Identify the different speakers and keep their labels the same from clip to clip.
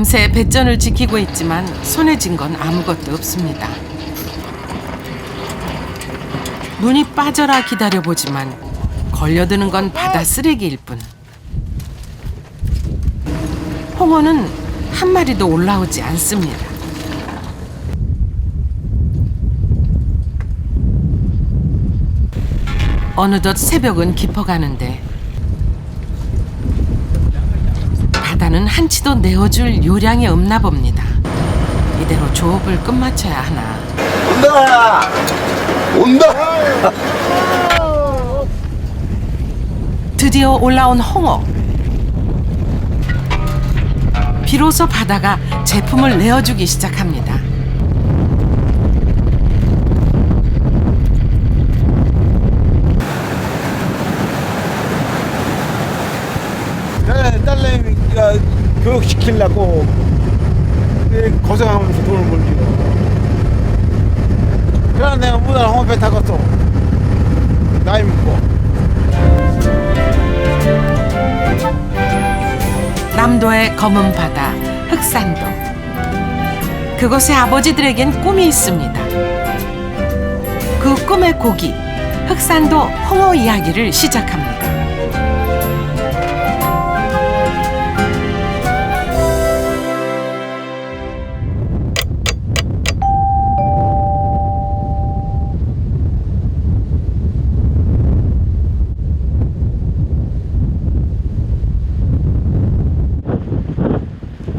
Speaker 1: 밤새 배전을 지키고 있지만 손에 쥔 건 아무것도 없습니다. 눈이 빠져라 기다려보지만 걸려드는 건 바다 쓰레기일 뿐. 홍어는 한 마리도 올라오지 않습니다. 어느덧 새벽은 깊어가는데 바다는 한치도 내어줄 요량이 없나 봅니다. 이대로 조업을 끝마쳐야 하나.
Speaker 2: 온다! 온다!
Speaker 1: 드디어 올라온 홍어. 비로소 바다가 제품을 내어주기 시작합니다.
Speaker 2: 딸내미가 교육시키려고 고생하면서 돈을 벌지. 그래 내가 무단 홍어배 타겠어. 나이 먹고.
Speaker 1: 남도의 검은 바다 흑산도. 그곳의 아버지들에겐 꿈이 있습니다. 그 꿈의 고기 흑산도 홍어 이야기를 시작합니다.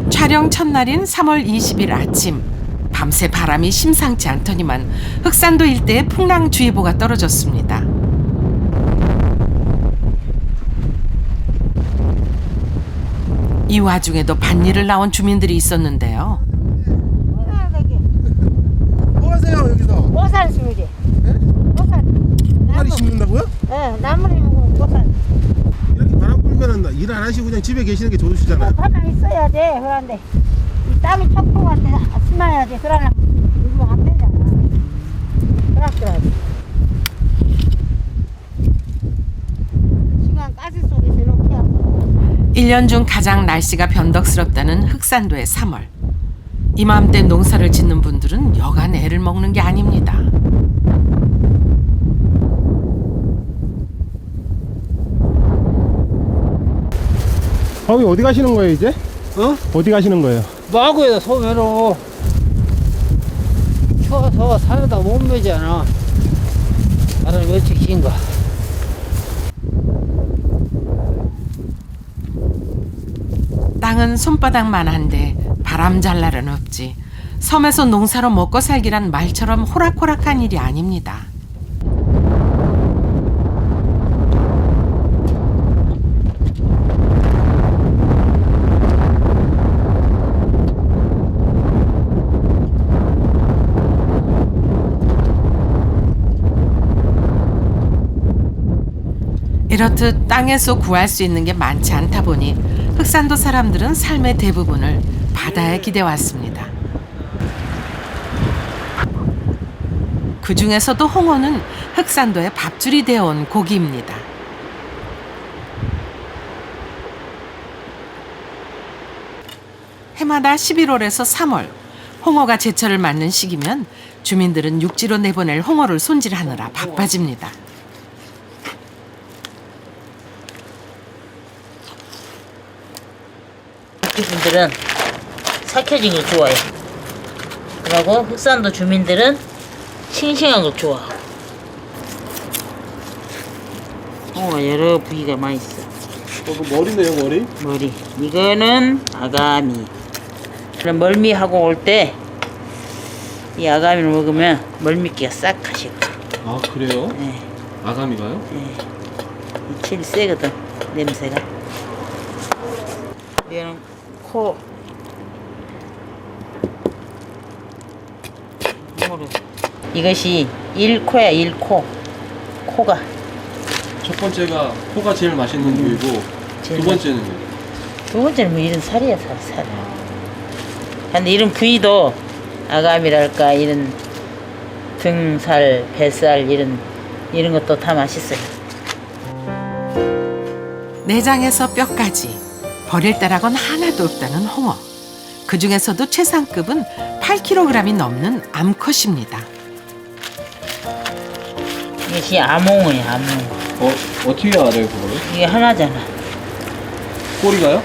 Speaker 1: 촬영 첫날인 3월 20일 아침, 밤새 바람이 심상치 않더니만 흑산도 일대에 풍랑주의보가 떨어졌습니다. 이 와중에도 밭일을 나온 주민들이 있었는데요.
Speaker 2: 뭐 하세요 여기서?
Speaker 3: 보살 심으지.
Speaker 2: 네?
Speaker 3: 보살.
Speaker 2: 파리 심는다고요?
Speaker 3: 예, 나무를 심고 보살.
Speaker 2: 이렇게 바람 불면은 일 안 하시고 그냥 집에 계시는 게 좋으시잖아요.
Speaker 3: 바람 있어야 돼. 그런데 이 땅이 척풍한테 심어야지. 그러려면 일도 안 되잖아. 그렇더라고. 시간 가시 속에서 이렇게 하고.
Speaker 1: 1년 중 가장 날씨가 변덕스럽다는 흑산도의 3월. 이맘때 농사를 짓는 분들은 여간 애를 먹는 게 아닙니다.
Speaker 4: 형이 어디 가시는 거예요 이제? 어디 가시는 거예요?
Speaker 5: 마구에다 소매로 추워서 산에다 못 매잖아. 나는 며칠 긴가.
Speaker 1: 땅은 손바닥만한데 바람잘 날은 없지. 섬에서 농사로 먹고 살기란 말처럼 호락호락한 일이 아닙니다. 이렇듯 땅에서 구할 수 있는 게 많지 않다 보니 흑산도 사람들은 삶의 대부분을 바다에 기대왔습니다. 그 중에서도 홍어는 흑산도의 밥줄이 되어온 고기입니다. 해마다 11월에서 3월 홍어가 제철을 맞는 시기면 주민들은 육지로 내보낼 홍어를 손질하느라 바빠집니다.
Speaker 6: 분들은 삭혀진 걸 좋아해. 그리고 흑산도 주민들은 싱싱한 걸 좋아하고. 홍어가 여러 부위가 많이 있어.
Speaker 2: 그 머리네요 머리?
Speaker 6: 머리. 이거는 아가미. 그럼 멀미하고 올 때 이 아가미를 먹으면 멀미기가 싹 가시고.
Speaker 4: 아 그래요?
Speaker 6: 네.
Speaker 4: 아가미가요?
Speaker 6: 네. 이 제일 세거든 냄새가. 얘는 코. 이것이 1코야 1코. 코가.
Speaker 4: 첫 번째가 코가 제일 맛있는 부위고
Speaker 6: 제일
Speaker 4: 두 번째는요?
Speaker 6: 두 번째는 뭐 이런 살이야 살. 근데 이런 부위도 아가미랄까 이런 등살, 뱃살 이런 것도 다 맛있어요.
Speaker 1: 내장에서 뼈까지 버릴 따라건 하나도 없다는 홍어. 그 중에서도 최상급은 8kg이 넘는 암컷입니다.
Speaker 6: 이것이 암홍이야, 암홍.
Speaker 4: 어떻게 알아요 그거를?
Speaker 6: 이게 하나잖아.
Speaker 4: 꼬리가요?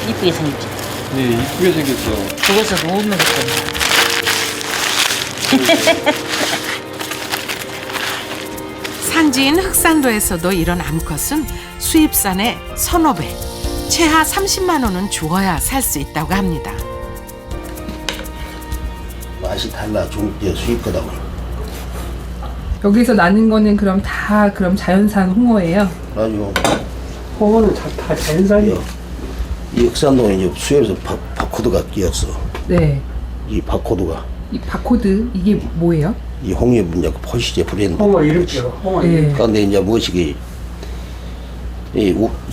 Speaker 6: 이쁘게 생겼지.
Speaker 4: 네 이쁘게 생겼어요.
Speaker 6: 그것은 못 먹었잖아.
Speaker 1: 산지인 흑산도에서도 이런 암컷은 수입산에 서너 배, 최하 30만 원은 주어야 살 수 있다고 합니다.
Speaker 2: 맛이 달라. 중국제 수입 거다고.
Speaker 7: 여기서 나는 거는 그럼 다 그럼 자연산 홍어예요?
Speaker 2: 가지고
Speaker 5: 홍어는 다 자연산이요.
Speaker 2: 이 흑산동에 이제 수입에서 바코드가 끼었어.
Speaker 7: 네.
Speaker 2: 이 바코드가
Speaker 7: 이 바코드 이게 뭐예요?
Speaker 2: 이 홍의 이제 포시제 브랜드.
Speaker 5: 홍어 이름표. 홍어
Speaker 7: 네.
Speaker 2: 그런데 이제 무엇이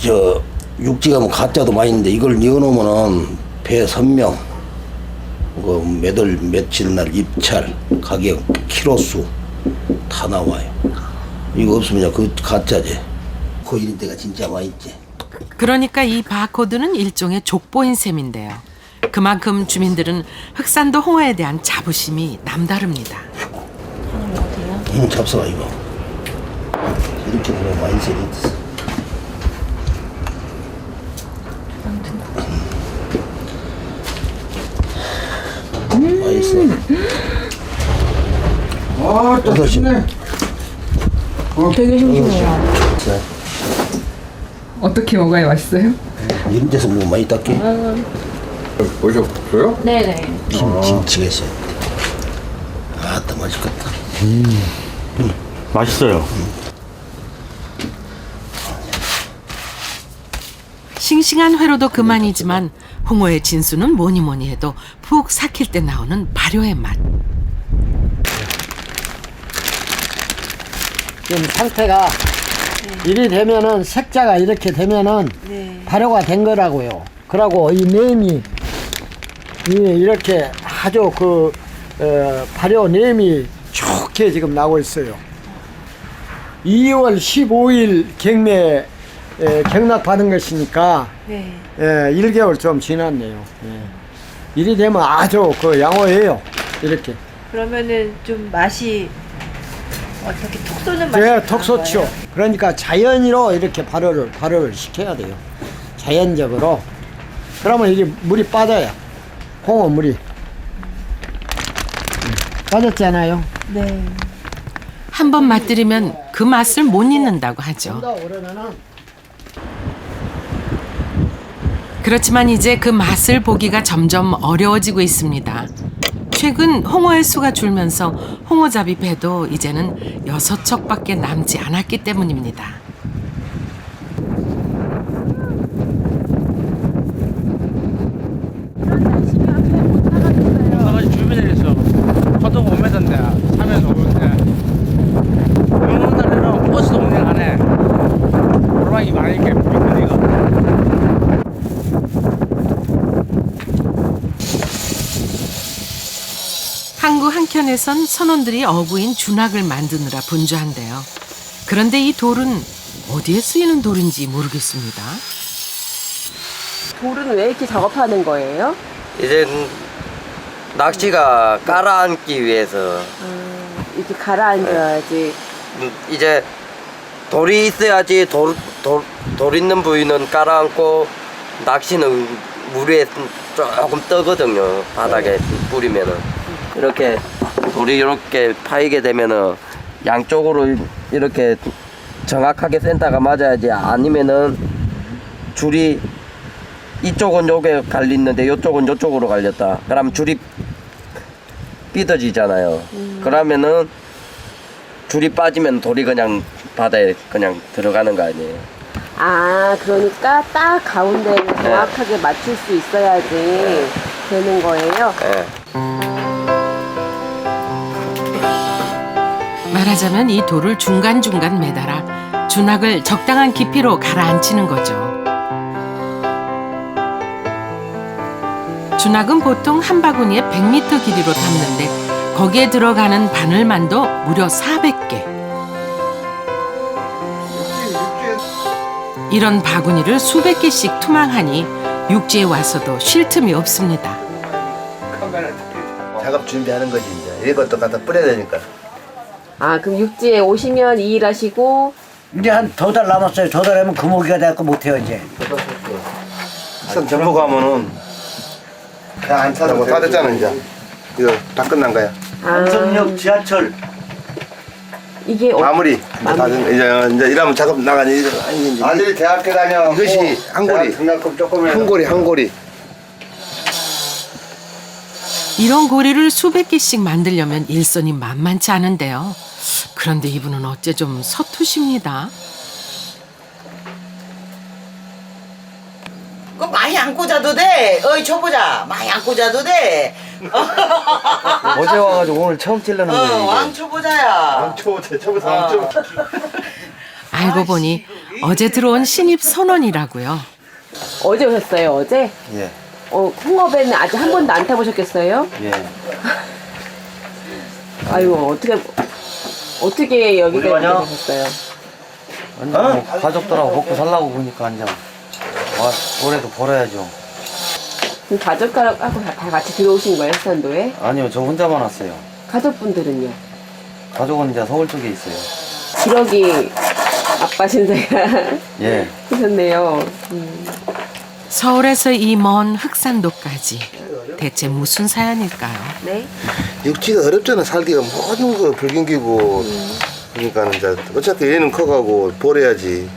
Speaker 2: 저 육지가 뭐 가짜도 많이 있는데 이걸 넣어놓으면은 배 선명, 그 매달 며칠 날 입찰, 가격, 키로수 다 나와요. 이거 없으면 그 가짜지. 그 이런 데가 진짜 많이 있지.
Speaker 1: 그러니까 이 바코드는 일종의 족보인 셈인데요. 그만큼 주민들은 흑산도 홍어에 대한 자부심이 남다릅니다.
Speaker 2: 잡숴봐 이거. 이렇게 보면 많이 세겠어. 맛있어.
Speaker 5: 아, 또 맛있네.
Speaker 7: 되게 싱싱해요. 어떻게 먹어야 맛있어요?
Speaker 2: 이런 데서 뭐 많이 닦게?
Speaker 4: 보셨어요?
Speaker 7: 네네.
Speaker 2: 김치가 있어야 돼. 아따 맛있겠다.
Speaker 8: 맛있어요.
Speaker 1: 싱싱한 회로도 그만이지만 홍어의 진수는 뭐니 뭐니 해도 푹 삭힐 때 나오는 발효의 맛.
Speaker 5: 지금 상태가 이리 되면은 색자가 이렇게 되면은 발효가 된 거라고요. 그러고 이 내음이 이렇게 아주 발효 내음이 좋게 지금 나오고 있어요. 2월 15일 경매 경락 받은 것이니까 1개월 좀 지났네요. 이리 되면 아주 양호해요. 이렇게.
Speaker 9: 그러면은 좀 맛이 어떻게 톡 쏘는 맛이
Speaker 5: 네, 톡 쏘죠. 그러니까 자연으로 이렇게 발효를 시켜야 돼요. 자연적으로. 그러면 이게 물이 빠져요. 홍어 물이. 빠졌잖아요.
Speaker 9: 네.
Speaker 1: 한 번 맛들이면 그 맛을 못 잊는다고 하죠. 그렇지만 이제 그 맛을 보기가 점점 어려워지고 있습니다. 최근 홍어의 수가 줄면서 홍어잡이 배도 이제는 6척밖에 남지 않았기 때문입니다.
Speaker 8: 나가지 주변에 있어. 저도 5m인데, 3에서 5m인데. 이런 날에는 버스도 운행하네. 오르막이 많으니까 물이 크니까.
Speaker 1: 항구 한켠에선 선원들이 어부인 준학을 만드느라 분주한데요. 그런데 이 돌은 어디에 쓰이는 돌인지 모르겠습니다.
Speaker 9: 돌은 왜 이렇게 작업하는 거예요?
Speaker 10: 이제 낚시가 깔아앉기 위해서
Speaker 9: 이렇게 가라앉아야지.
Speaker 10: 이제 돌이 있어야지 돌 있는 부위는 깔아앉고 낚시는 물 위에 조금 떠거든요. 바닥에 뿌리면은 이렇게 돌이 이렇게 파이게 되면은 양쪽으로 이렇게 정확하게 센터가 맞아야지. 아니면은 줄이 이쪽은 요게 갈리는데 요쪽은 요쪽으로 갈렸다. 그럼 줄이 삐어지잖아요. 그러면은 줄이 빠지면 돌이 그냥 바다에 그냥 들어가는 거 아니에요.
Speaker 9: 아, 그러니까 딱 가운데에 정확하게 맞출 수 있어야지 되는 거예요?
Speaker 10: 예.
Speaker 1: 말하자면 이 돌을 중간중간 매달아 준학을 적당한 깊이로 가라앉히는 거죠. 준학은 보통 한 바구니에 100m 길이로 담는데 거기에 들어가는 바늘만도 무려 400개. 이런 바구니를 수백 개씩 투망하니 육지에 와서도 쉴 틈이 없습니다.
Speaker 2: 작업 준비하는 거지 이제. 이것도 갖다 뿌려야 되니까.
Speaker 9: 아, 그럼 육지에 오시면 이 일하시고
Speaker 5: 이제 한 2달 남았어요. 2달 하면 금오기가 돼갖고 못해요 이제.
Speaker 2: 선 접고 가면은 그냥 안 차고 다 됐잖아 이제. 이거 다 끝난 거야.
Speaker 5: 안성역 지하철.
Speaker 9: 이게
Speaker 2: 마무리. 다 됐, 이제 이러면 작업 나가니 아들이 대학교 다녀. 이것이 한 고리. 한 고리 한 고리.
Speaker 1: 이런 고리를 수백 개씩 만들려면 일손이 만만치 않은데요. 그런데 이분은 어째 좀 서투십니다.
Speaker 11: 그거 많이 안고 자도 돼. 어이 쳐보자. 많이 안고 자도 돼.
Speaker 8: 어제 와가지고 오늘 처음 찔러는 거예요.
Speaker 11: 왕 쳐보자야.
Speaker 1: 알고 보니 어제 들어온 신입 선원이라고요.
Speaker 9: 어제 오셨어요? 어제?
Speaker 8: 예.
Speaker 9: 홍어배는 아직 한 번도 안 타보셨겠어요?
Speaker 8: 예.
Speaker 9: 아이고 어떻게 여기까지 오셨어요?
Speaker 8: 완전 뭐 가족들하고 먹고 살라고 보니까 완전 올해도 벌어야죠.
Speaker 9: 그럼 가족하고 다 같이 들어오신 거예요, 흑산도에?
Speaker 8: 아니요, 저 혼자만 왔어요.
Speaker 9: 가족분들은요?
Speaker 8: 가족은 이제 서울 쪽에 있어요.
Speaker 9: 기러기 아빠 신세가
Speaker 8: 예.
Speaker 9: 하셨네요.
Speaker 1: 서울에서 이 먼 흑산도까지 대체 무슨 사연일까요?
Speaker 9: 네.
Speaker 2: 육지가 어렵잖아. 살기가 모든 거 불경기고. 그러니까 이제 어차피 얘는 커가고 버려야지.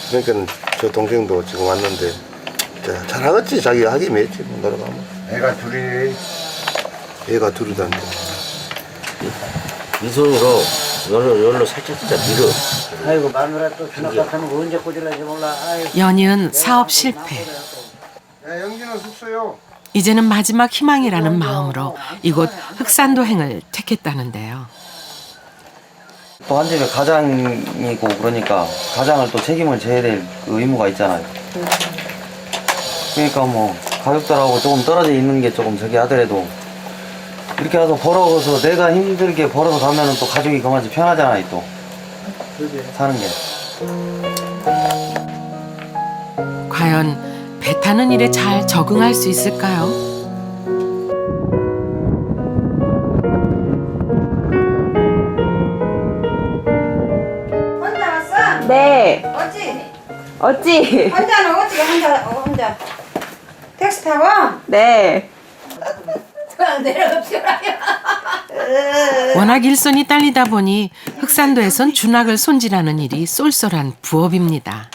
Speaker 2: 그러니까 저 동생도 지금 왔는데 잘하겠지. 자기가 하기 매지 뭐 놀아가면. 애가 둘이던데.
Speaker 10: 이 손으로 열로 살짝 밀어.
Speaker 5: 아이고 마누라 또 주낙 같으면 언제 꽂을는지 몰라. 아이고.
Speaker 1: 연이은 사업 실패.
Speaker 2: 영진은 숙소요.
Speaker 1: 이제는 마지막 희망이라는 마음으로 이곳 흑산도행을 택했다는데요.
Speaker 8: 또 한 집에 가장이고 그러니까 가장을 또 책임을 져야 될 의무가 있잖아요. 그러니까 뭐 가족들하고 조금 떨어져 있는 게 조금 저기 하더라도 이렇게 와서 벌어서 내가 힘들게 벌어서 가면은 또 가족이 그만치 편하잖아요 또 사는 게.
Speaker 1: 과연 배 타는 일에 잘 적응할 수 있을까요?
Speaker 3: 혼자 왔어?
Speaker 9: 네. 어찌?
Speaker 3: 혼자는 어떻게 혼자 택시 타고?
Speaker 9: 네.
Speaker 1: 워낙 일손이 딸리다 보니 흑산도에선 준학을 손질하는 일이 쏠쏠한 부업입니다.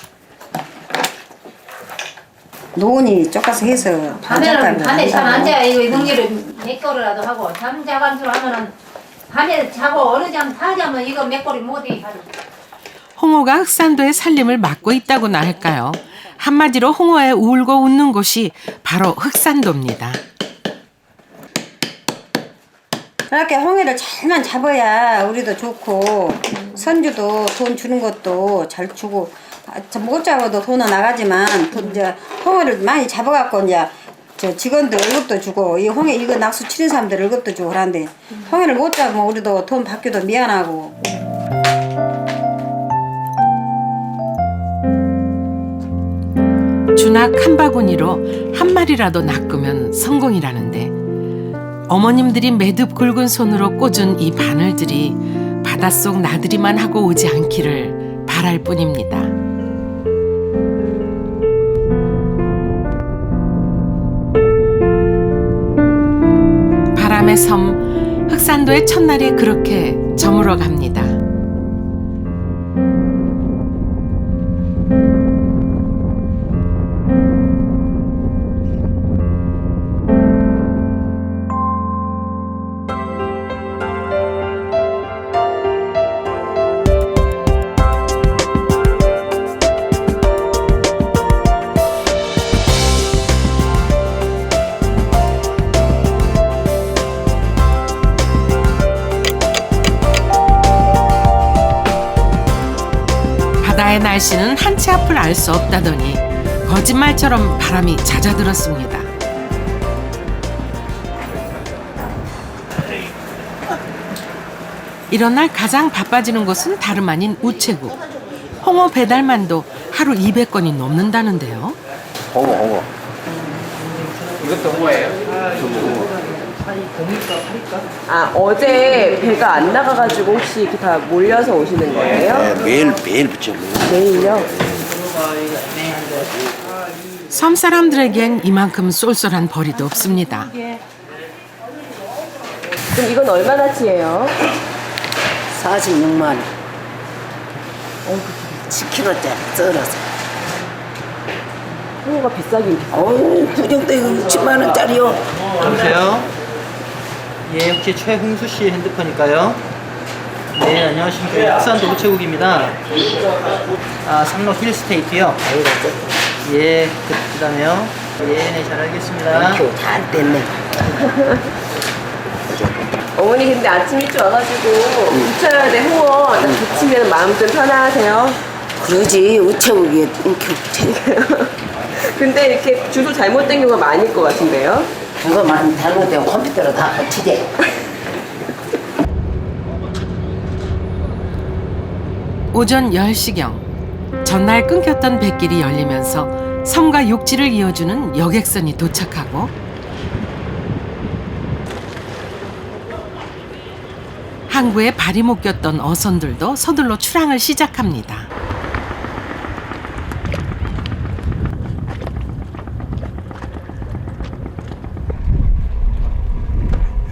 Speaker 3: 노은이 쫓아서 해서
Speaker 12: 밤에 잠 안 자요. 이거 능기를 몇 거라도 하고 잠 자감수로 하면은 밤에 자고 어느 잠 다 자면 이거 몇 거리 못해.
Speaker 1: 홍어가 흑산도의 살림을 맡고 있다고나 할까요? 한마디로 홍어의 울고 웃는 곳이 바로 흑산도입니다.
Speaker 3: 그렇게 홍해를 잘만 잡아야 우리도 좋고 선주도 돈 주는 것도 잘 주고 못 잡아도 돈은 나가지만 이제 홍해를 많이 잡아갖고 이제 저 직원들 월급도 주고 이 홍해 이거 낙수 치는 사람들 월급도 주고 그러는데 홍해를 못 잡으면 우리도 돈 받기도 미안하고.
Speaker 1: 준학 한 바구니로 한 마리라도 낚으면 성공이라는데 어머님들이 매듭 굵은 손으로 꽂은 이 바늘들이 바닷속 나들이만 하고 오지 않기를 바랄 뿐입니다. 바람의 섬 흑산도의 첫날이 그렇게 저물어 갑니다. 바다의 날씨는 한치 앞을 알 수 없다더니 거짓말처럼 바람이 잦아들었습니다. 이런 날 가장 바빠지는 곳은 다름 아닌 우체국. 홍어 배달만도 하루 200건이 넘는다는데요.
Speaker 10: 홍어.
Speaker 8: 이것도 홍어예요?
Speaker 9: 아, 어제 배가 안 나가가지고 혹시 이렇게 다 몰려서 오시는 거예요?
Speaker 2: 네, 매일 붙여 먹어요.
Speaker 9: 매일요?
Speaker 1: 섬 사람들에겐 이만큼 쏠쏠한 벌이도 없습니다.
Speaker 9: 그럼 이건 얼마나치예요?
Speaker 11: 46만 원. 10kg짜리 썰어서.
Speaker 9: 홍어가 비싸긴 비싸.
Speaker 11: 어우, 구정대 10만 원짜리요.
Speaker 13: 여보세요? 예, 혹시 최흥수 씨 핸드폰일까요? 네, 안녕하십니까. 흑산도 우체국입니다. 아, 삼로 힐스테이트요? 예, 그 다음에요? 예, 네, 잘 알겠습니다.
Speaker 11: 잘 됐네.
Speaker 9: 어머니 근데 아침 일찍 와가지고 부쳐야 돼 홍어 나 부치면 마음 좀 편하세요?
Speaker 11: 그러지, 우체국이 이렇게 붙여.
Speaker 9: 근데 이렇게 주소 잘못된 경우가 많을 것 같은데요?
Speaker 11: 그거만 잘못되면 컴퓨터로 다 붙이지.
Speaker 1: 오전 10시경 전날 끊겼던 뱃길이 열리면서 섬과 육지를 이어주는 여객선이 도착하고 항구에 발이 묶였던 어선들도 서둘러 출항을 시작합니다.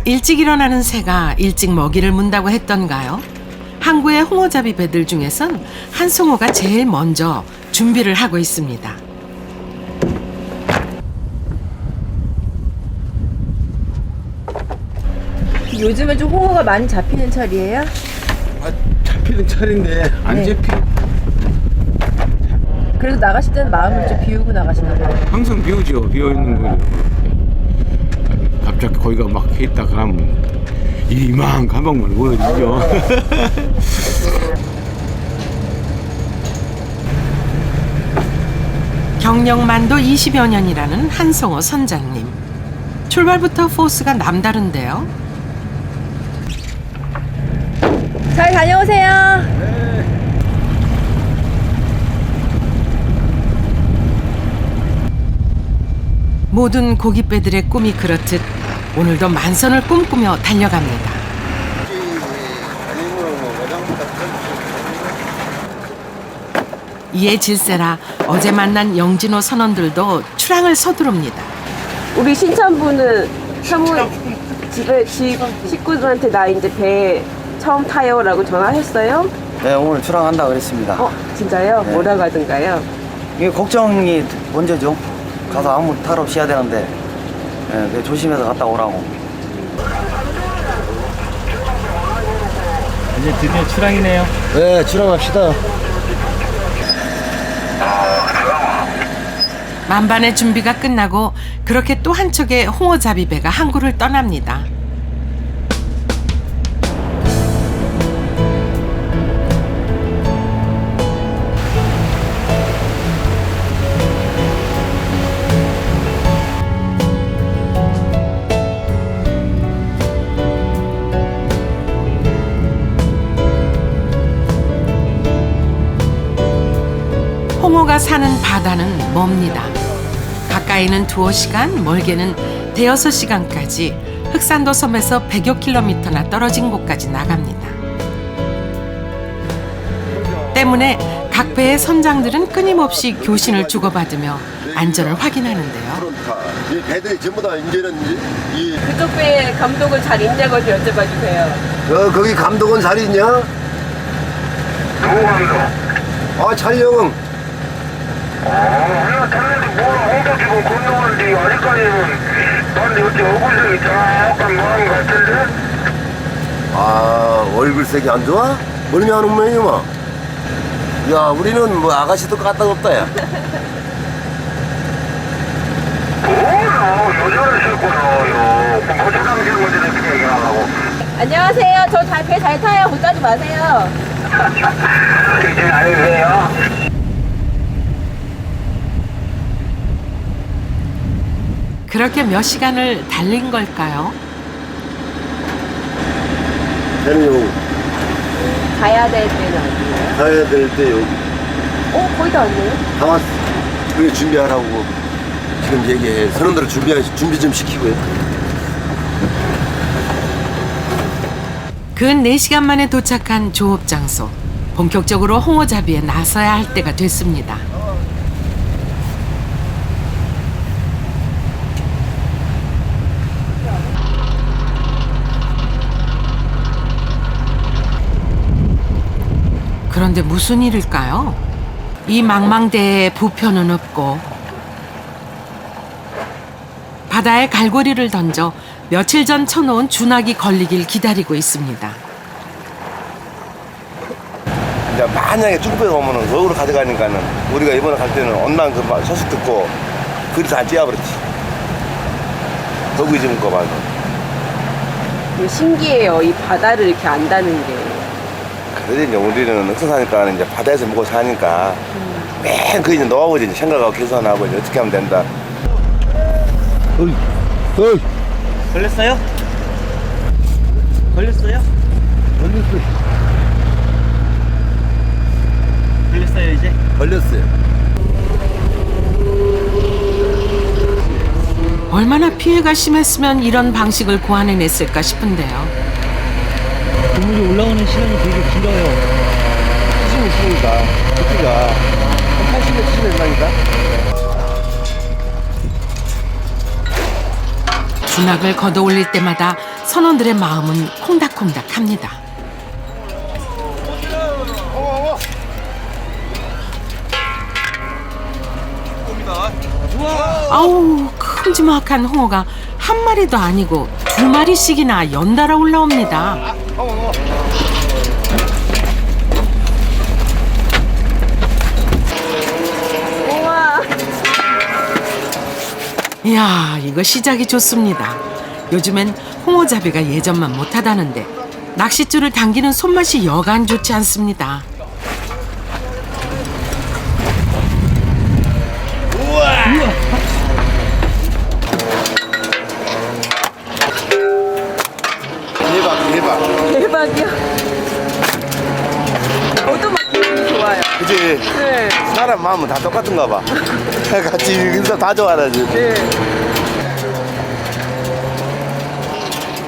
Speaker 1: 일찍 일어나는 새가 일찍 먹이를 문다고 했던가요? 항구의 홍어잡이 배들 중에선 한송어가 제일 먼저 준비를 하고 있습니다.
Speaker 7: 요즘은 좀 홍어가 많이 잡히는 철이에요?
Speaker 4: 잡히는 철인데 안
Speaker 7: 네.
Speaker 4: 잡혀.
Speaker 7: 그래도 나가실 때는 마음을 좀 비우고 나가시나 봐요.
Speaker 4: 항상 비우죠. 비어있는 거죠. 갑자기 거기가 막혀 있다 그러면 이만 가방만 보여주죠.
Speaker 1: 경력만도 20여 년이라는 한송어 선장님. 출발부터 포스가 남다른데요.
Speaker 7: 잘 다녀오세요.
Speaker 1: 모든 고깃배들의 꿈이 그렇듯 오늘도 만선을 꿈꾸며 달려갑니다. 이에 질세라 어제 만난 영진호 선원들도 출항을 서두릅니다.
Speaker 9: 우리 신참부는 집에 식구들한테 나 이제 배 처음 타요라고 전화했어요?
Speaker 8: 네, 오늘 출항한다 그랬습니다.
Speaker 9: 진짜요?
Speaker 8: 네.
Speaker 9: 뭐라고 하던가요?
Speaker 8: 이게 걱정이 먼저죠. 가서 아무 탈 없이 해야 되는데 네, 조심해서 갔다 오라고.
Speaker 13: 이제 드디어 출항이네요.
Speaker 2: 네, 출항합시다.
Speaker 1: 만반의 준비가 끝나고 그렇게 또 한 척의 홍어잡이 배가 항구를 떠납니다. 홍어가 사는 바다는 멉니다. 가까이는 2시간, 멀게는 대여섯 시간까지 흑산도 섬에서 100여 킬로미터나 떨어진 곳까지 나갑니다. 때문에 각 배의 선장들은 끊임없이 교신을 주고받으며 안전을 확인하는데요.
Speaker 14: 이 배들이 전부 다 이제는
Speaker 9: 그쪽 배 감독을 잘 있냐고 여쭤봐 주세요.
Speaker 14: 거기 감독은 잘 있냐? 누구 감독? 아, 촬영.
Speaker 15: 내가 타는데 뭐라 홍보지고 건너오는데 아직까지는 나한테 어째 얼굴색이 잠깐 뭐한 것 같은데?
Speaker 14: 아, 얼굴색이 안 좋아? 멀미 하는 모양이마. 야, 우리는 뭐 아가씨도 까딱없다, 야.
Speaker 15: 뭐야, 여자를 싣고요. 거짓말하는 거지, 어떻게 얘기하려고.
Speaker 9: 안녕하세요. 저 배 잘 타요. 걱정하지 마세요.
Speaker 15: 이제 아니세요?
Speaker 1: 그렇게 몇 시간을 달린 걸까요?
Speaker 14: 배는 여기.
Speaker 9: 가야 될 때는 어디예요?
Speaker 14: 가야 될 때 여기.
Speaker 9: 거의 다 왔네요.
Speaker 14: 다 왔어. 그게 준비하라고. 지금 얘기해. 선원들을 준비 좀 시키고요.
Speaker 1: 근 4시간 만에 도착한 조업 장소. 본격적으로 홍어잡이에 나서야 할 때가 됐습니다. 그런데 무슨 일일까요? 이 망망대해에 부표는 없고 바다에 갈고리를 던져 며칠 전 쳐놓은 준학이 걸리길 기다리고 있습니다.
Speaker 14: 이제 만약에 쭈꾸미가 오면은 거기로 가져가니까는 우리가 이번에 갈 때는 온난 그 소식 듣고 그리 다 찌어버렸지. 거기 좀 거 봐도.
Speaker 9: 신기해요. 이 바다를 이렇게 안다는 게.
Speaker 14: 그래도 이제 우리는 흑서 사니까 이제 바다에서 먹고 사니까 맨 그 이제 노하우지 이제 생각하고 계산하고 이제 어떻게 하면 된다.
Speaker 13: 걸렸어요? 걸렸어요? 걸렸어요 이제?
Speaker 14: 걸렸어요.
Speaker 1: 얼마나 피해가 심했으면 이런 방식을 고안해냈을까 싶은데요.
Speaker 13: 그물이 올라오는 시간이 되게 길어요.
Speaker 14: 수심이 있으니까 깊이가 80m 수심이 된다니까.
Speaker 1: 준학을 걷어올릴 때마다 선원들의 마음은 콩닥콩닥합니다. 아우, 큼지막한 홍어가 한 마리도 아니고 2마리씩이나 연달아 올라옵니다.
Speaker 9: 우와.
Speaker 1: 이야, 이거 시작이 좋습니다. 요즘엔 홍어잡이가 예전만 못하다는데 낚싯줄을 당기는 손맛이 여간 좋지 않습니다.
Speaker 14: 대박.
Speaker 9: 대박이야. 저도 막 기분이 좋아요.
Speaker 14: 그치?
Speaker 9: 네.
Speaker 14: 사람 마음은 다 똑같은가 봐. 같이 인사 다 좋아하지.
Speaker 9: 네.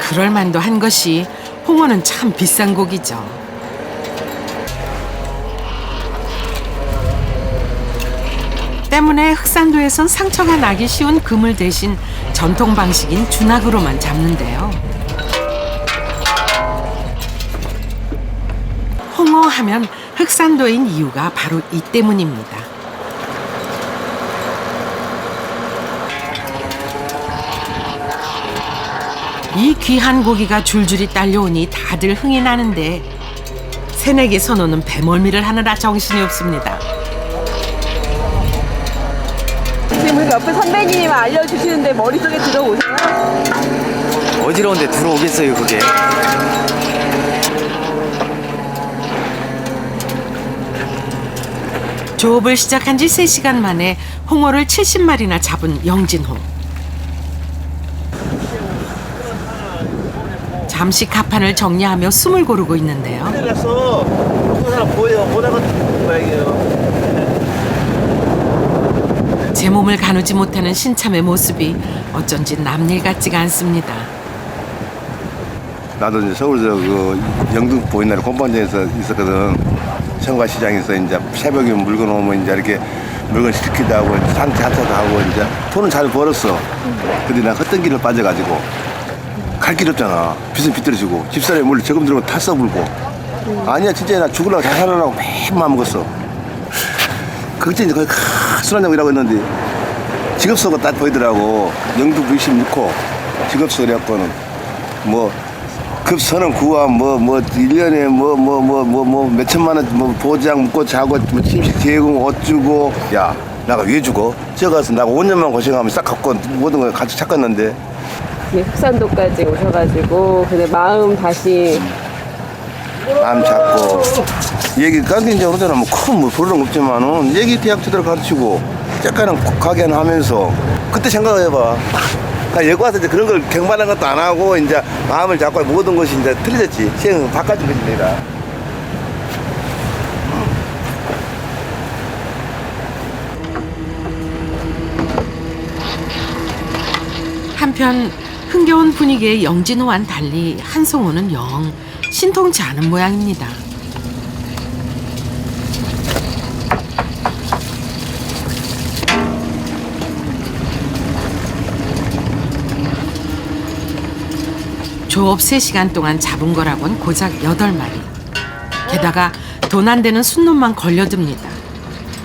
Speaker 1: 그럴만도 한 것이 홍어는 참 비싼 고기죠. 때문에 흑산도에선 상처가 나기 쉬운 그물 대신 전통 방식인 준학으로만 잡는데요. 홍어 하면 흑산도인 이유가 바로 이 때문입니다. 이 귀한 고기가 줄줄이 딸려오니 다들 흥이 나는데 새내기 선호는 배멀미를 하느라 정신이 없습니다.
Speaker 9: 지금 우리 옆에 선배님이 알려주시는데 머릿속에 들어오세요?
Speaker 8: 어지러운데 들어오겠어요 그게.
Speaker 1: 조업을 시작한 지 3시간 만에 홍어를 70마리나 잡은 영진호. 잠시 가판을 정리하며 숨을 고르고 있는데요.
Speaker 14: 그래서 그 사람 보여. 보다가 뭐예요?
Speaker 1: 제 몸을 가누지 못하는 신참의 모습이 어쩐지 남일 같지가 않습니다.
Speaker 14: 나도 이제 서울에서 그 영등포 옛날에 곰방장에서 있었거든. 청과시장에서 이제 새벽에 물건 오면 이제 이렇게 물건 시키기도 하고 산차도 하고 이제 돈은 잘 벌었어. 근데 나 헛된 길을 빠져가지고 갈 길 없잖아. 빚은 빚들어지고 집사람이 몰래 저금 들고 탔어 불고. 아니야 진짜 나 죽으려고 잘 살아라고 매일 마음 먹었어. 그때 이제 거의 술 한잔 일하고 있는데 직업서가 딱 보이더라고. 영등포 26호 직업서 그래갖고는 뭐 급선은 구함 뭐 1년에 뭐 몇천만 원 뭐 보장 묻고 자고 뭐 침식 제공 어쩌고. 야 나가 왜 죽어? 저 가서 나가 5년만 고생하면 싹 갖고 모든 걸 같이 찾았는데.
Speaker 9: 흑산도까지 오셔가지고 근데 마음 다시
Speaker 14: 마음 잡고 얘기 깡통 이제 그러잖아. 뭐큰뭐 버릇은 없지만은 얘기 대학 제대로 가르치고 약간은 가게 하면서 그때 생각해봐. 나 여기 와서 이제 그런 걸 경반한 것도 안 하고 이제 마음을 잡고 모든 것이 이제 틀려졌지. 시행은 바꿔준 거지 내가.
Speaker 1: 한편 흥겨운 분위기의 영진호와는 달리 한송호는 영 신통치 않은 모양입니다. 조업 3시간 동안 잡은 거라곤 고작 8마리. 게다가 돈 안 되는 순놈만 걸려듭니다.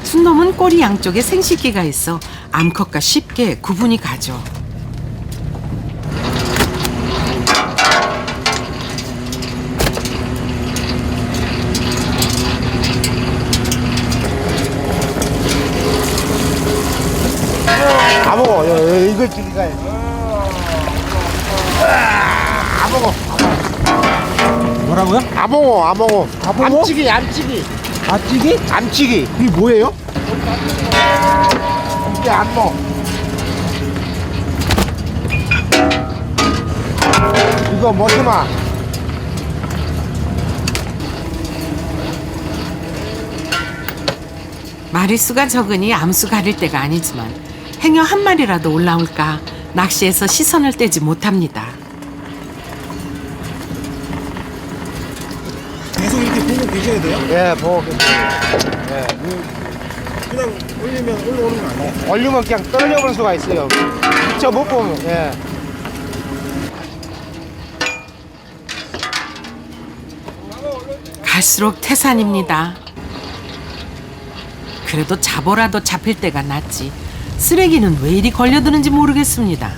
Speaker 1: 순놈은 꼬리 양쪽에 생식기가 있어 암컷과 쉽게 구분이 가죠.
Speaker 4: 아봉어 이걸 찍기가 해. 아봉어. 뭐라고요? 아봉어. 암찌기. 암찌기? 암찌기. 이게 뭐예요? 이게 암모. 이거 머스마.
Speaker 1: 마리수가 적으니 암수 가릴 때가 아니지만 행여 한 마리라도 올라올까 낚시에서 시선을 떼지 못합니다.
Speaker 4: 계속 이렇게 보고 계셔야 돼요?
Speaker 5: 예, 보고 계세요.
Speaker 4: 예. 그냥 올리면 올라오는 거 아니에요?
Speaker 5: 올리면 그냥 떨어져 버릴 수가 있어요. 미처 못 보면. 예.
Speaker 1: 갈수록 태산입니다. 그래도 잡어라도 잡힐 때가 낫지. 쓰레기는 왜 이리 걸려드는지 모르겠습니다.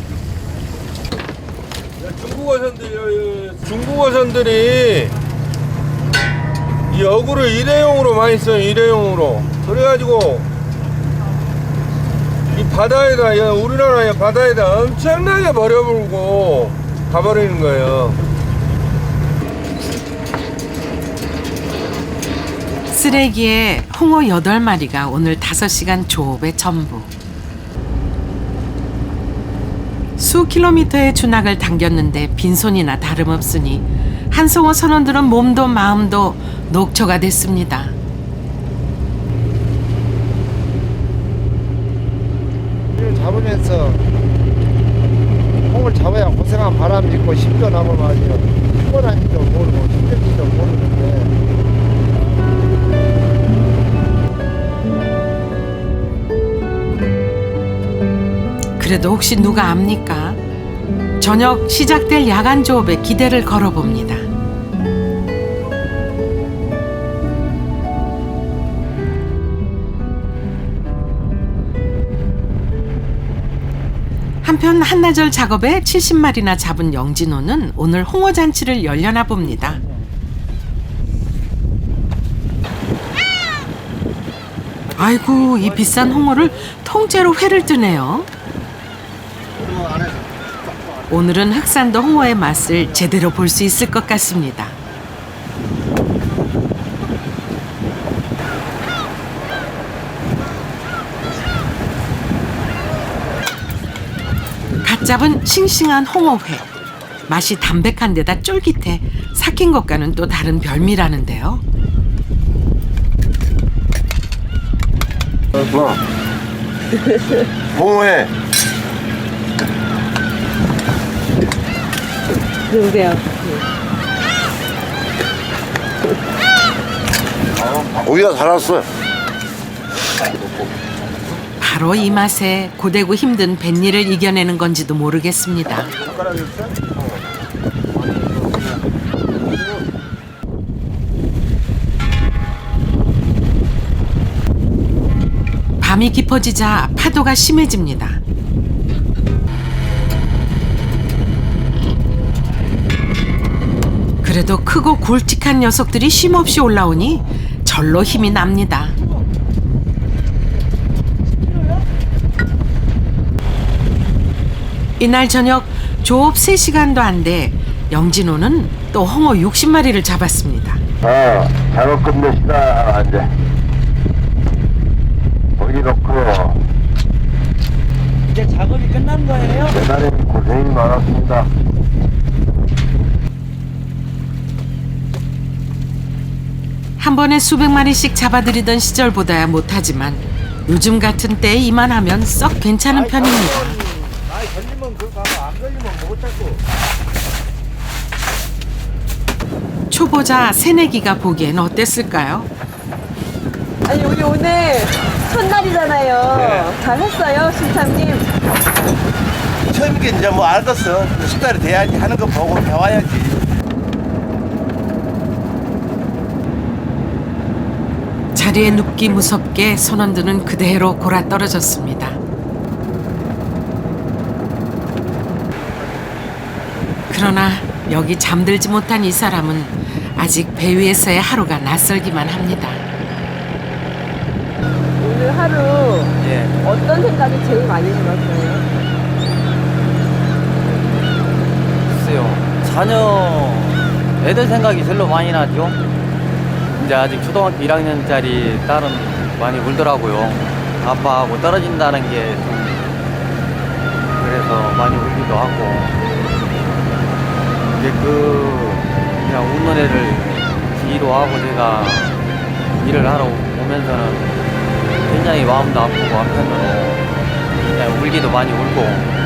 Speaker 16: 중국 어선들이 이 어구를 일회용으로 많이 써요. 일회용으로. 그래가지고 이 바다에다, 우리나라 바다에다 엄청나게 버려버리고 가버리는 거예요.
Speaker 1: 쓰레기에 홍어 8마리가 오늘 5시간 조업의 전부. 수 킬로미터의 준학을 당겼는데 빈손이나 다름없으니 한송호 선원들은 몸도 마음도 녹초가 됐습니다.
Speaker 5: 이를 잡으면서 홍을 잡아야 고생한 바람이 있고 힘도 나고 말이죠. 피곤한지도 모르고 힘든지도 모르는데
Speaker 1: 그래도 혹시 누가 압니까? 저녁 시작될 야간 조업에 기대를 걸어봅니다. 한편 한나절 작업에 70마리나 잡은 영진호는 오늘 홍어 잔치를 열려나 봅니다. 아이고, 이 비싼 홍어를 통째로 회를 뜨네요. 오늘은 흑산도 홍어의 맛을 제대로 볼 수 있을 것 같습니다. 갓 잡은 싱싱한 홍어회. 맛이 담백한 데다 쫄깃해 삭힌 것과는 또 다른 별미라는데요.
Speaker 14: 홍어회.
Speaker 9: 그러세요.
Speaker 14: 고기가 살았어요.
Speaker 1: 바로 이 맛에 고되고 힘든 뱃일을 이겨내는 건지도 모르겠습니다. 밤이 깊어지자 파도가 심해집니다. 그래도 크고 굵직한 녀석들이 쉼없이 올라오니 절로 힘이 납니다. 이날 저녁 조업 3시간도 안 돼 영진호는 또 홍어 60마리를 잡았습니다.
Speaker 15: 작업 끝냅시다. 이제 거기 놓고
Speaker 13: 이제 작업이 끝난 거예요?
Speaker 15: 대단히 고생이 많았습니다.
Speaker 1: 한 번에 수백 마리씩 잡아들이던 시절보다야 못하지만 요즘 같은 때에 이만하면 썩 괜찮은 편입니다.
Speaker 5: 걸리면
Speaker 1: 초보자 새내기가 보기엔 어땠을까요?
Speaker 9: 아니 우리 오늘 첫날이잖아요.
Speaker 14: 네.
Speaker 9: 잘했어요, 신참님.
Speaker 14: 처음이게 이제 뭐 알겠어. 숙달이 돼야지 하는 거 보고 배워야지.
Speaker 1: 자리에 눕기 무섭게 선원들은 그대로 골아 떨어졌습니다. 그러나 여기 잠들지 못한 이 사람은 아직 배 위에서의 하루가 낯설기만 합니다.
Speaker 9: 오늘 하루 어떤 생각이 제일 많이 들었어요?
Speaker 8: 글쎄요. 자녀 애들 생각이 제일로 많이 나죠. 이제 아직 초등학교 1학년짜리 딸은 많이 울더라고요. 아빠하고 떨어진다는 게 좀 그래서 많이 울기도 하고. 이제 그냥 웃는 애를 뒤로 하고 제가 일을 하러 오면서는 굉장히 마음도 아프고 한편으로 그냥 울기도 많이 울고.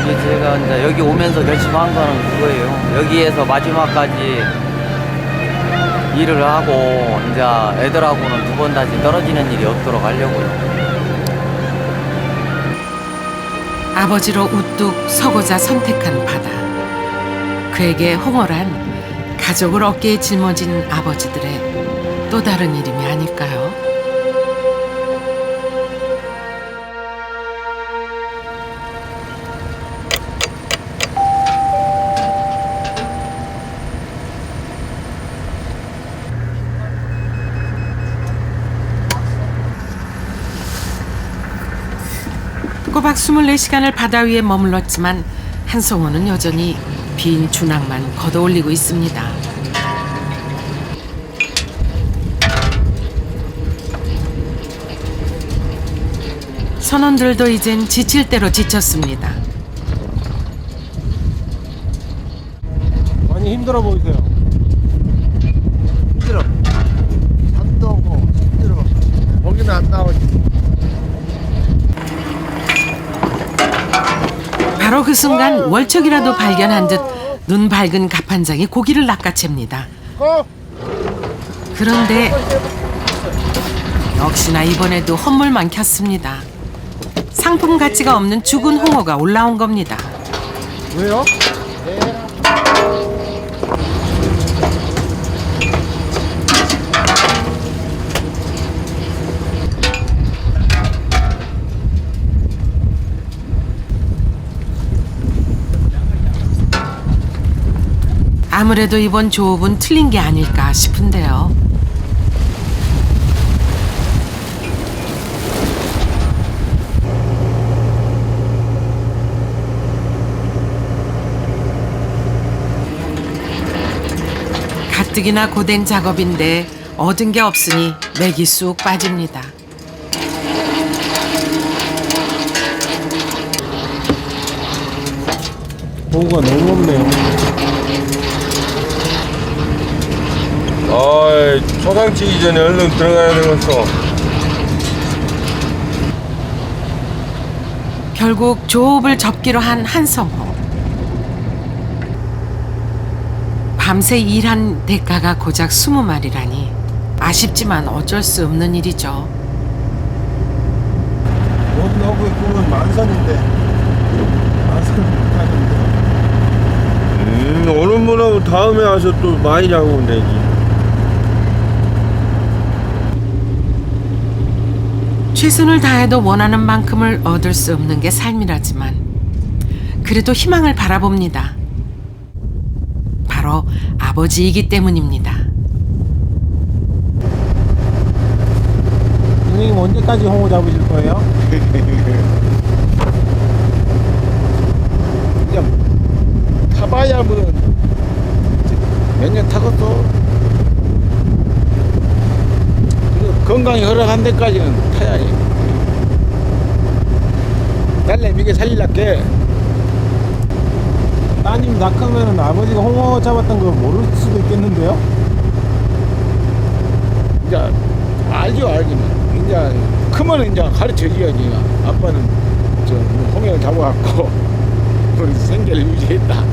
Speaker 8: 이게 제가 이제 여기 오면서 결심한 거는 그거예요. 여기에서 마지막까지 일을 하고 이제 애들하고는 두 번 다시 떨어지는 일이 없도록 하려고요.
Speaker 1: 아버지로 우뚝 서고자 선택한 바다. 그에게 홍어란 가족을 어깨에 짊어진 아버지들의 또 다른 이름이 아닐까요? 꼬박 24시간을 바다 위에 머물렀지만 한성호는 여전히 빈 주낙만 걷어올리고 있습니다. 선원들도 이젠 지칠 대로 지쳤습니다.
Speaker 4: 많이 힘들어 보이세요.
Speaker 14: 힘들어. 잠도 오고 힘들어. 먹이는 안 나오지.
Speaker 1: 바로 그 순간 월척이라도 발견한 듯 눈 밝은 갑판장이 고기를 낚아챕니다. 그런데 역시나 이번에도 헛물만 켰습니다. 상품 가치가 없는 죽은 홍어가 올라온 겁니다.
Speaker 4: 왜요?
Speaker 1: 아무래도 이번 조업은 틀린 게 아닐까 싶은데요. 가뜩이나 고된 작업인데 얻은 게 없으니 맥이 쑥 빠집니다.
Speaker 4: 보고가 너무 없네요.
Speaker 16: 초상 치기 전에 얼른 들어가야 되겠어.
Speaker 1: 결국 조업을 접기로 한 한성호. 밤새 일한 대가가 고작 20마리라니 아쉽지만 어쩔 수 없는 일이죠.
Speaker 4: 너무 그건 만선인데 만선 못하는데.
Speaker 16: 오는 분하고 다음에 와서 또 많이 잡으면 되지.
Speaker 1: 최선을 다해도 원하는 만큼을 얻을 수 없는 게 삶이라지만 그래도 희망을 바라봅니다. 바로 아버지이기 때문입니다.
Speaker 4: 선생님 언제까지 홍어 잡으실 거예요?
Speaker 14: 그냥 타봐야 뭐 몇 년 타겠어. 건강이 허락한 데까지는 타야지. 딸내미게 살릴게.
Speaker 4: 따님 낙하면 아버지가 홍어 잡았던 거 모를 수도 있겠는데요?
Speaker 14: 이제 알죠, 알기는.
Speaker 17: 이제 크면 이제 가르쳐줘야지. 아빠는 저 홍해를 잡아갖고 우리 생계를 유지했다.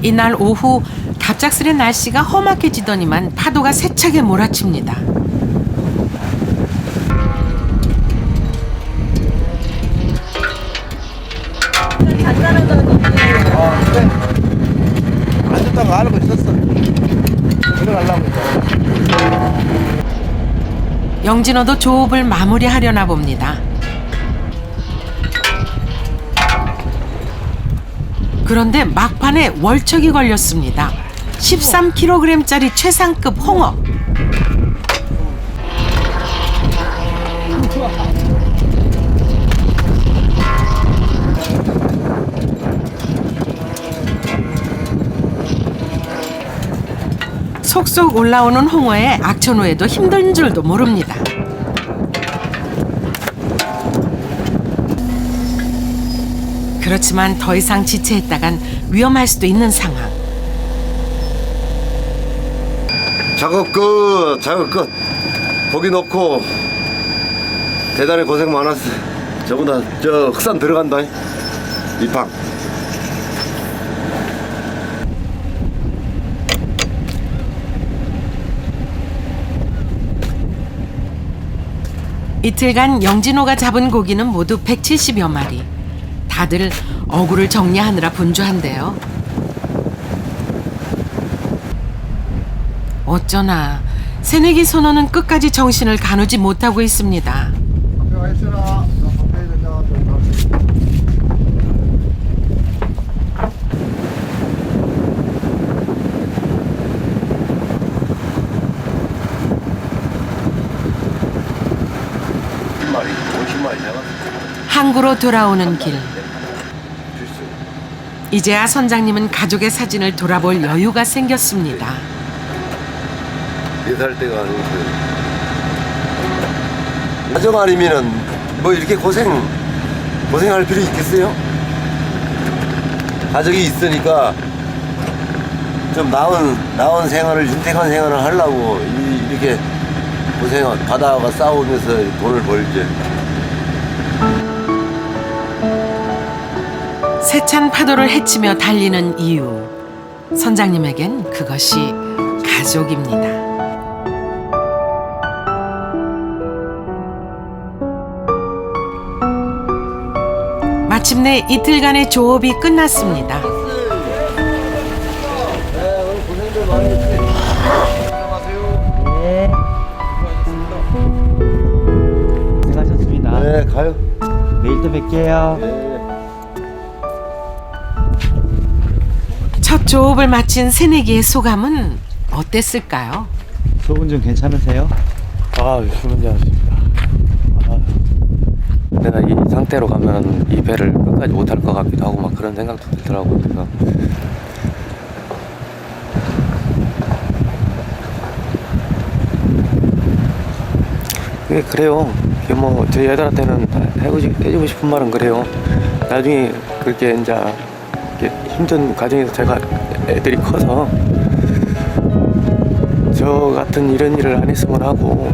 Speaker 1: 이날 오후 갑작스레 날씨가 험악해지더니만 파도가 세차게 몰아칩니다.
Speaker 14: 안 좋다는 거 알고 있었어. 들어가려고.
Speaker 1: 영진호도 조업을 마무리하려나 봅니다. 그런데 막판에 월척이 걸렸습니다. 13kg짜리 최상급 홍어. 속속 올라오는 홍어에 악천후에도 힘든 줄도 모릅니다. 그렇지만 더 이상 지체했다간 위험할 수도 있는 상황.
Speaker 14: 작업 끝, 작업 끝. 고기 넣고 대단히 고생 많았어. 저보다 저 흑산 들어간다. 이팡.
Speaker 1: 이틀간 영진호가 잡은 고기는 모두 170여 마리. 다들 어구를 정리하느라 분주한데요. 어쩌나 새내기 선원은 끝까지 정신을 가누지 못하고 있습니다. 항구로 돌아오는 길. 이제야 선장님은 가족의 사진을 돌아볼 여유가 생겼습니다.
Speaker 14: 4살 때가 아니고 가족 아니면은 뭐 이렇게 고생할 필요 있겠어요? 가족이 있으니까 좀 나은 생활을, 윤택한 생활을 하려고 이렇게 바다와 싸우면서 돈을 벌지.
Speaker 1: 세찬 파도를 헤치며 달리는 이유. 선장님에겐 그것이 가족입니다. 마침내 이틀간의 조업이 끝났습니다.
Speaker 8: 고생하셨습니다.
Speaker 14: 네, 가요.
Speaker 8: 내일 또 뵐게요.
Speaker 1: 첫 조업을 마친 새내기의 소감은 어땠을까요?
Speaker 8: 속은 좀 괜찮으세요?
Speaker 18: 아, 휴먼지하십니다. 내가 이 상태로 가면 이 배를 끝까지 못할 것 같기도 하고 막 그런 생각도 들더라고요. 그래서 그래요. 뭐 저희 애들한테는 해주고 싶은 말은 그래요. 나중에 그렇게 이제 이렇게 힘든 과정에서 제가 애들이 커서 저 같은 이런 일을 안 했으면 하고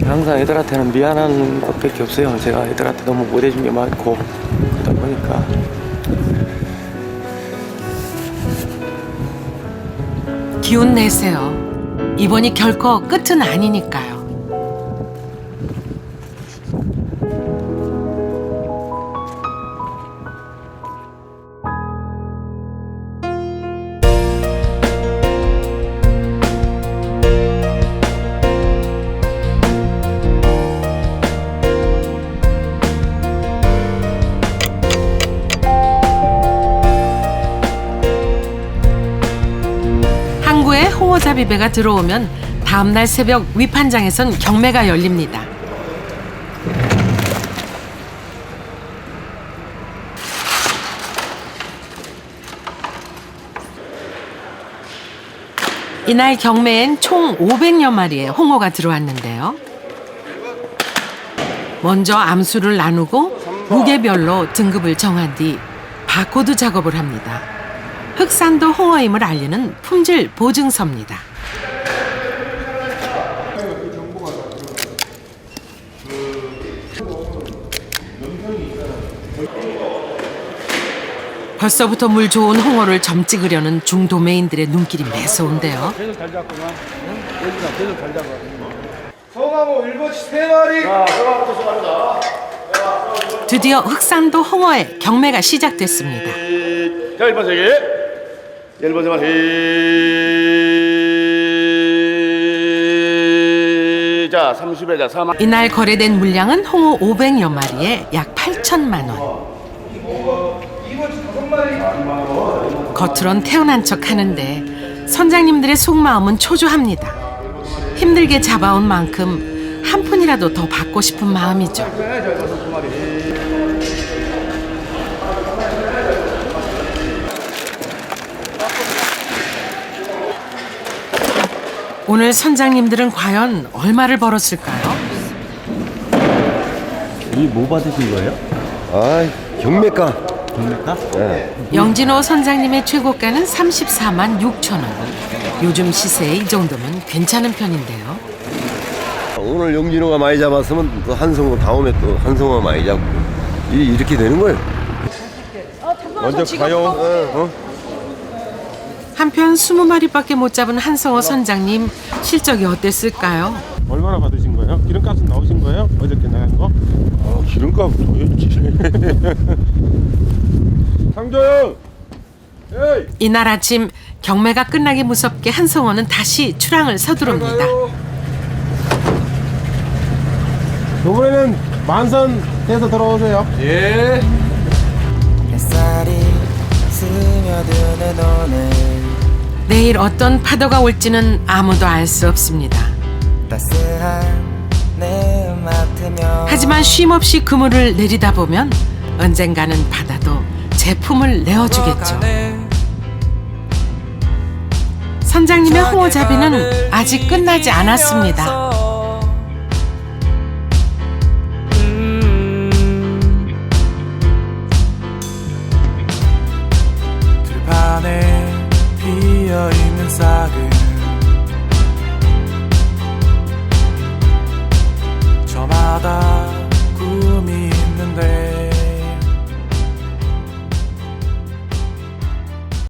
Speaker 18: 항상 애들한테는 미안한 것밖에 없어요. 제가 애들한테 너무 못해준 게 많고 그러다 보니까
Speaker 1: 기운 내세요. 이번이 결코 끝은 아니니까요. 항구에 홍어잡이배가 들어오면 다음날 새벽 위판장에선 경매가 열립니다. 이날 경매엔 총 500여 마리의 홍어가 들어왔는데요. 먼저 암수를 나누고 무게별로 등급을 정한 뒤 바코드 작업을 합니다. 흑산도 홍어임을 알리는 품질 보증서입니다. 벌써부터 물 좋은 홍어를 점 찍으려는 중도매인들의 눈길이 매서운데요.
Speaker 17: 계속 잘 잡구만. 응? 여기가 계속 잘 잡아.
Speaker 16: 송하모 1번치 3마리.
Speaker 1: 드디어 흑산도 홍어의 경매가 시작됐습니다.
Speaker 16: 자, 1번 3개. 1번 3마리. 자, 30에 자, 4만.
Speaker 1: 이날 거래된 물량은 홍어 500여 마리에 약 8천만 원. 겉으론 태어난 척 하는데 선장님들의 속마음은 초조합니다. 힘들게 잡아온 만큼 한 푼이라도 더 받고 싶은 마음이죠. 오늘 선장님들은 과연 얼마를 벌었을까요?
Speaker 13: 이 뭐 받으신 거예요?
Speaker 14: 아, 경매가.
Speaker 13: 경매가?
Speaker 14: 네.
Speaker 1: 영진호 선장님의 최고가는 34만 6천 원. 요즘 시세에 이 정도면 괜찮은 편인데요.
Speaker 14: 오늘 영진호가 많이 잡았으면 또 한성호 다음에 또 한성호가 많이 잡고 이렇게 되는 거예요.
Speaker 16: 먼저 가요.
Speaker 1: 한편 20마리밖에 못 잡은 한성호 선장님 실적이 어땠을까요?
Speaker 4: 얼마나 받으신 거예요? 기름값은 나오신 거예요? 어저께 나간 거?
Speaker 16: 기름값 보였지. 상조형. 에이.
Speaker 1: 이날 아침 경매가 끝나기 무섭게 한성호는 다시 출항을 서두릅니다.
Speaker 4: 이번에는 만선 돼서 들어오세요.
Speaker 16: 예.
Speaker 1: 내일 어떤 파도가 올지는 아무도 알 수 없습니다. 하지만 쉼없이 그물을 내리다 보면 언젠가는 바다도 제품을 내어주겠죠. 선장님의 홍어잡이는 아직 끝나지 않았습니다.